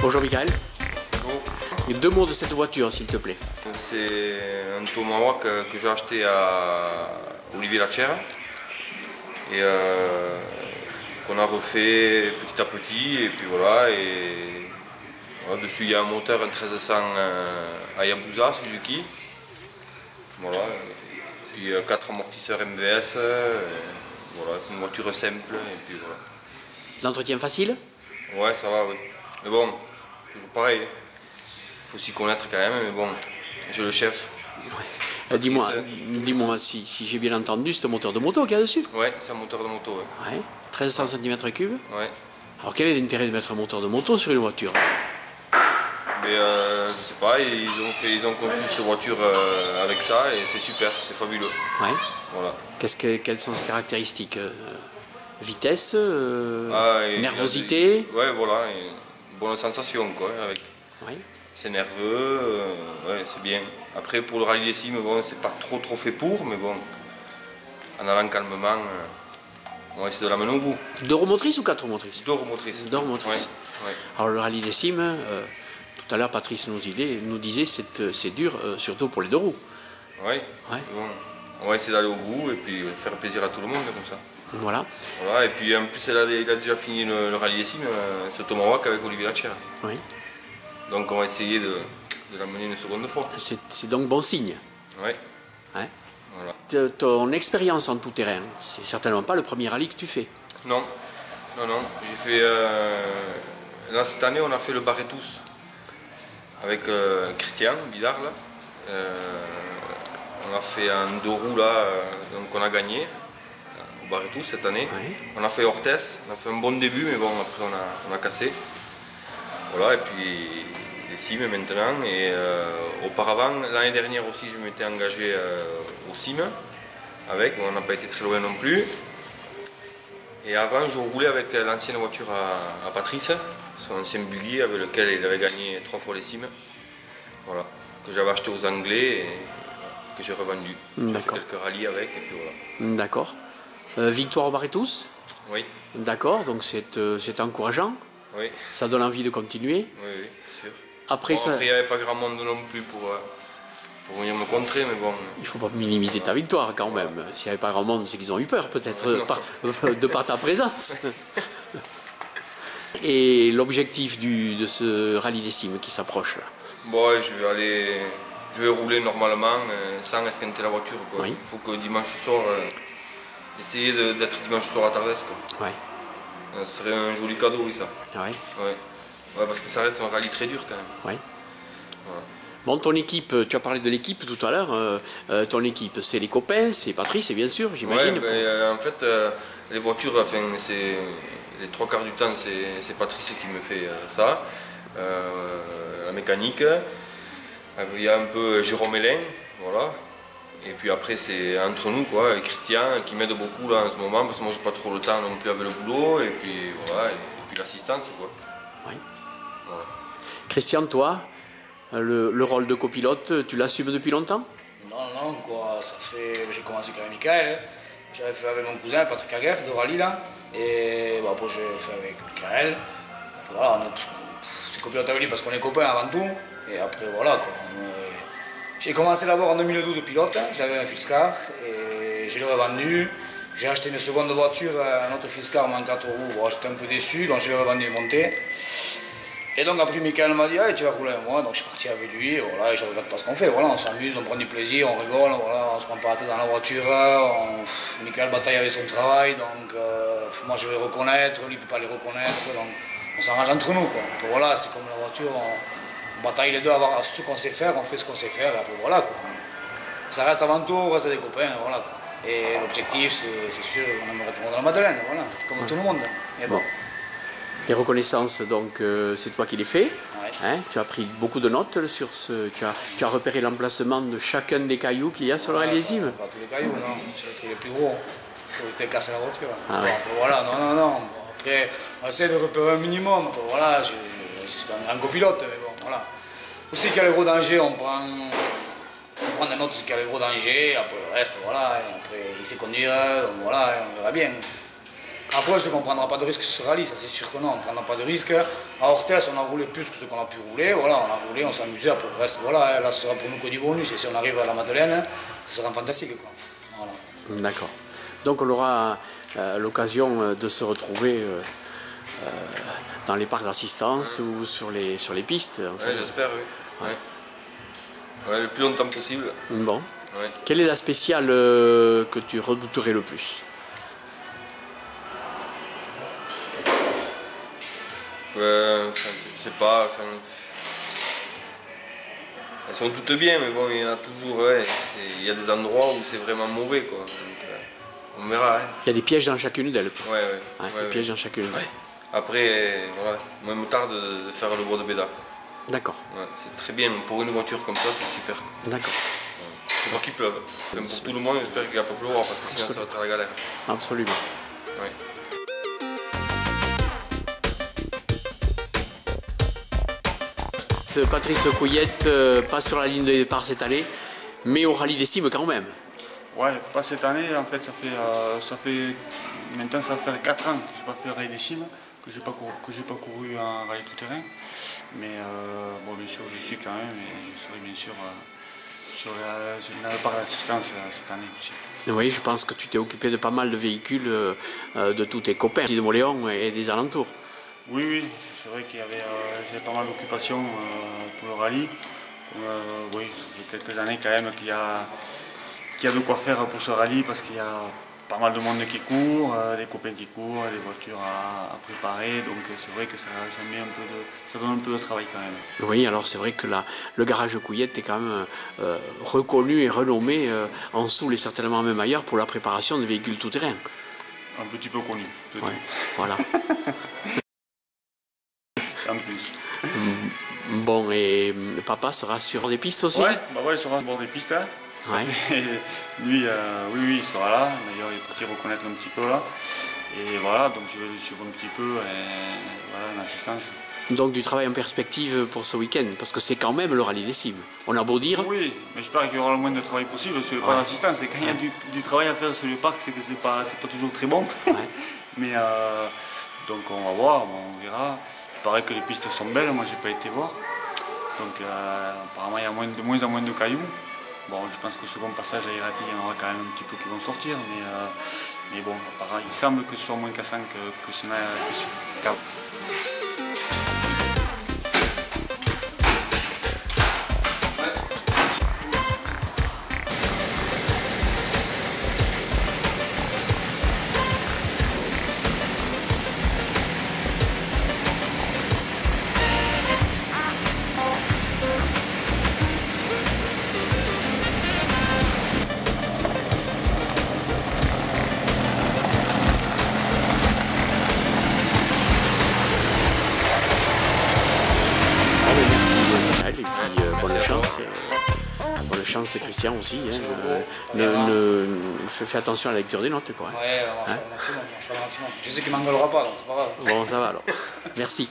Bonjour Michael. Bonjour. Et deux mots de cette voiture s'il te plaît. C'est un Tomahawk que j'ai acheté à Olivier Lachère et qu'on a refait petit à petit et puis voilà, voilà, dessus il y a un moteur, un 1300 Hayabusa Suzuki, voilà, et puis 4 amortisseurs MVS, voilà, une voiture simple et puis voilà. L'entretien facile? Ouais, ça va, oui. Mais bon, toujours pareil, il faut s'y connaître quand même, mais bon, j'ai le chef. Ouais. Dis-moi si j'ai bien entendu, c'est un moteur de moto qu'il y a dessus? Ouais, c'est un moteur de moto, ouais. Ouais. 1300 cm3. Ouais. Alors quel est l'intérêt de mettre un moteur de moto sur une voiture? Mais je sais pas, ils ont conçu cette voiture avec ça et c'est super, c'est fabuleux. Ouais. Voilà. Quelles sont ses caractéristiques? Vitesse, nervosité? Ouais, voilà, et bonne sensation quoi avec. Ouais. C'est nerveux, ouais, c'est bien. Après pour le rallye des cimes, bon, c'est pas trop fait pour, mais bon, en allant calmement, on va essayer de l'amener au bout. 2 roues motrices ou 4 roues motrices? 2 roues motrices. 2 roues motrices. Ouais, ouais. Alors le rallye des cimes, tout à l'heure Patrice nous disait c'est dur, surtout pour les 2 roues. Ouais. Ouais. Bon, on va essayer d'aller au bout et puis faire plaisir à tout le monde comme ça. Voilà. Voilà, et puis en plus il a déjà fini le rallye des cimes, ce Tomahawk avec Olivier Lachère. Oui. Donc on va essayer de l'amener une seconde fois. C'est donc bon signe. Ouais. Hein? Voilà. Ton expérience en tout-terrain, c'est certainement pas le premier rallye que tu fais. Non, non. J'ai fait. Là cette année on a fait le Barretous avec Christian Bidard là. On a fait un 2 roues là, donc on a gagné au Barretous cette année. Ouais. On a fait Orthez, on a fait un bon début mais bon après on a cassé. Voilà, et puis les cimes maintenant. Et auparavant, l'année dernière aussi, je m'étais engagé aux cimes avec, on n'a pas été très loin non plus. Et avant, je roulais avec l'ancienne voiture à Patrice, son ancien buggy avec lequel il avait gagné 3 fois les cimes. Voilà, que j'avais acheté aux Anglais et que j'ai revendu. J'ai fait quelques rallyes avec et puis voilà. D'accord. Victoire au Barretous? Oui. D'accord, donc c'est encourageant. Oui. Ça donne envie de continuer. Oui, sûr. Après, Après, il n'y avait pas grand monde non plus pour venir me contrer, mais bon. Il ne faut pas minimiser ta victoire quand même. S'il n'y avait pas grand monde, c'est qu'ils ont eu peur peut-être de par ta présence. Et l'objectif de ce rallye des cimes qui s'approche là? Bon, je vais rouler normalement sans esquinter la voiture. Oui. Il faut que dimanche soir, essayer d'être dimanche soir à Tardès. Ouais. Ce serait un joli cadeau, oui, ça. Ouais. Ouais, parce que ça reste un rallye très dur quand même. Ouais. Voilà. Bon, ton équipe, tu as parlé de l'équipe tout à l'heure. Ton équipe, c'est les copains, c'est Patrice, bien sûr, j'imagine. Ouais, en fait, les voitures, enfin, les 3 quarts du temps, c'est Patrice qui me fait ça. La mécanique. Il y a un peu Jérôme Hélin, voilà. Et puis après, c'est entre nous, quoi, et Christian qui m'aide beaucoup là en ce moment, parce que moi, j'ai pas trop le temps non plus avec le boulot, et puis voilà, et puis l'assistance, quoi. Oui. Voilà. Christian, toi, le rôle de copilote, tu l'assumes depuis longtemps? Non, quoi, ça fait. J'ai commencé avec Michael, j'avais fait avec mon cousin Patrick Aguerre de rallye là, et bon, après j'ai fait avec Michael. Voilà, c'est copilote avec lui parce qu'on est copains avant tout, et après voilà quoi. J'ai commencé d'abord en 2012 pilote, j'avais un Fisker et je l'ai revendu. J'ai acheté une seconde voiture, un autre Fisker en 4 roues, bon, j'étais un peu déçu, donc je l'ai revendu et monté. Et donc après Michael m'a dit ah, tu vas rouler avec moi, donc je suis parti avec lui, voilà, et je regrette pas ce qu'on fait, voilà, on s'amuse, on prend du plaisir, on rigole, voilà, on se prend pas la tête dans la voiture, Michael bataille avec son travail, donc moi je vais le reconnaître, lui ne peut pas les reconnaître, donc on s'arrange entre nous quoi. Donc, voilà, c'est comme la voiture, on bataille les deux à voir ce qu'on sait faire, on fait ce qu'on sait faire, et après voilà quoi. Ça reste avant tout, on reste des copains, voilà quoi. Et l'objectif c'est sûr, on aimerait tout le monde à la Madeleine, voilà, comme tout le monde. Mais bon. Les reconnaissances, donc, c'est toi qui les fais. Ouais. Hein, tu as pris beaucoup de notes sur ce. Tu as repéré l'emplacement de chacun des cailloux qu'il y a sur le rallye-lime. Pas tous les cailloux, non. J'ai pris les plus gros. Pour éviter de casser la voiture. Ah Bon, ouais. après, voilà, non. Bon, après, on essaie de repérer un minimum. Bon, voilà, je suis pas un grand copilote, mais bon, voilà. Aussi qu'il y a les gros dangers, on prend des notes sur qu'il y a les gros dangers. Après le reste, voilà. Et après, il sait conduire, donc voilà, on verra bien. Après, je sais qu'on ne prendra pas de risque sur ce rallye, ça c'est sûr que non, on ne prendra pas de risque. À Orthez, on a roulé plus que ce qu'on a pu rouler, voilà, on a roulé, on s'amusait, après le reste, voilà, là ce sera pour nous que du bonus, et si on arrive à la Madeleine, ce sera fantastique, quoi. Voilà. D'accord. Donc on aura l'occasion de se retrouver dans les parcs d'assistance ou sur les pistes. Enfin. Ouais, j'espère, oui. Ouais, le plus longtemps possible. Bon. Ouais. Quelle est la spéciale que tu redouterais le plus? Je sais pas. Elles sont toutes bien, mais bon, il y en a toujours. Ouais, il y a des endroits où c'est vraiment mauvais, quoi. Donc, on verra. Hein. Il y a des pièges dans chacune d'elles. Ouais. Des pièges dans chacune d'elles. Après, voilà, moi, il me tarde de faire le bois de Béda. D'accord. Ouais, c'est très bien, pour une voiture comme ça, c'est super. D'accord. J'espère qu'il pleuve. Comme pour tout le monde, j'espère qu'il va pas pleuvoir parce que sinon ça va être la galère. Absolument. Ouais. Patrice Couillette, pas sur la ligne de départ cette année, mais au rallye des cimes quand même. Ouais, pas cette année, en fait, maintenant ça fait 4 ans que je n'ai pas fait le rallye des cimes, que je n'ai pas couru un rallye tout-terrain. Mais bon, bien sûr, je suis quand même, et je serai bien sûr sur la part d'assistance cette année aussi. Oui, je pense que tu t'es occupé de pas mal de véhicules de tous tes copains, de Moléon et des alentours. Oui, c'est vrai qu'il y avait j'avais pas mal d'occupations pour le rallye. Oui, ça fait quelques années quand même qu'il y a de quoi faire pour ce rallye parce qu'il y a pas mal de monde qui court, des copains qui courent, des voitures à préparer, donc c'est vrai que ça donne un peu de travail quand même. Oui, alors c'est vrai que le garage Couillette est quand même reconnu et renommé en Soule et certainement même ailleurs pour la préparation de véhicules tout-terrain. Un petit peu connu. Ouais, voilà. En plus. Bon, et papa sera sur des pistes aussi? Ouais, il sera sur des pistes. Hein. Ouais. Lui, oui, il sera là. D'ailleurs, il est parti reconnaître un petit peu là. Et voilà, donc je vais le suivre un petit peu et voilà, en assistance. Donc du travail en perspective pour ce week-end, parce que c'est quand même le rallye des cimes. On a beau dire. Oui, mais j'espère qu'il y aura le moins de travail possible sur le parc d'assistance. Et quand il y a du travail à faire sur le parc, c'est que c'est pas toujours très bon. Ouais. Mais donc on va voir, on verra. Il paraît que les pistes sont belles, moi j'ai pas été voir. Donc apparemment il y a de moins en moins de cailloux. Bon, je pense qu'au second passage à Irati, il y en aura quand même un petit peu qui vont sortir. Mais bon, apparemment, il semble que ce soit moins cassant que ce n'est qu'avant. Et puis bonne chance Christian aussi. Hein. Fais attention à la lecture des notes, quoi. Ouais, on va faire le maximum, Je sais qu'il ne m'engueulera pas, donc c'est pas grave. Bon, ça va alors. Merci.